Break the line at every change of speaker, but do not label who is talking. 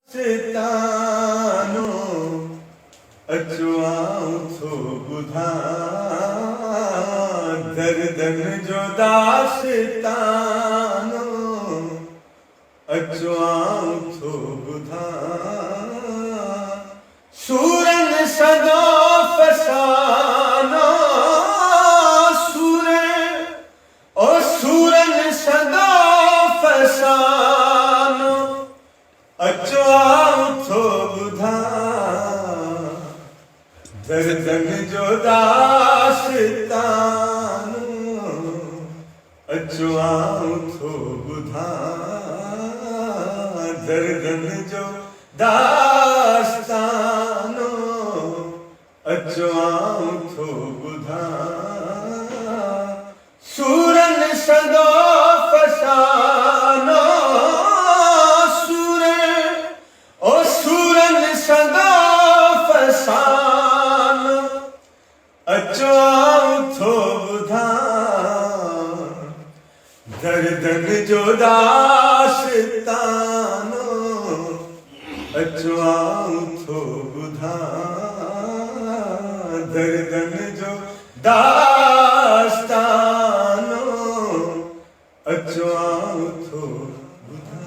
Sitano achuau tho budha dardan joda sitano achuau tho budha suran sada fasano suran sada fasano अचुआं थो बुधा दर्दन जो दास्तानो अचुआं थो बुधा दर्दन जो दास्तानो अचुआं थो बुधा सूरन सदो फसानो अचुआं थो बुधा दर्दन जो दास्तानो अचुआं थो बुधा दर्दन जो दास्तानो अचुआं थो बुधा।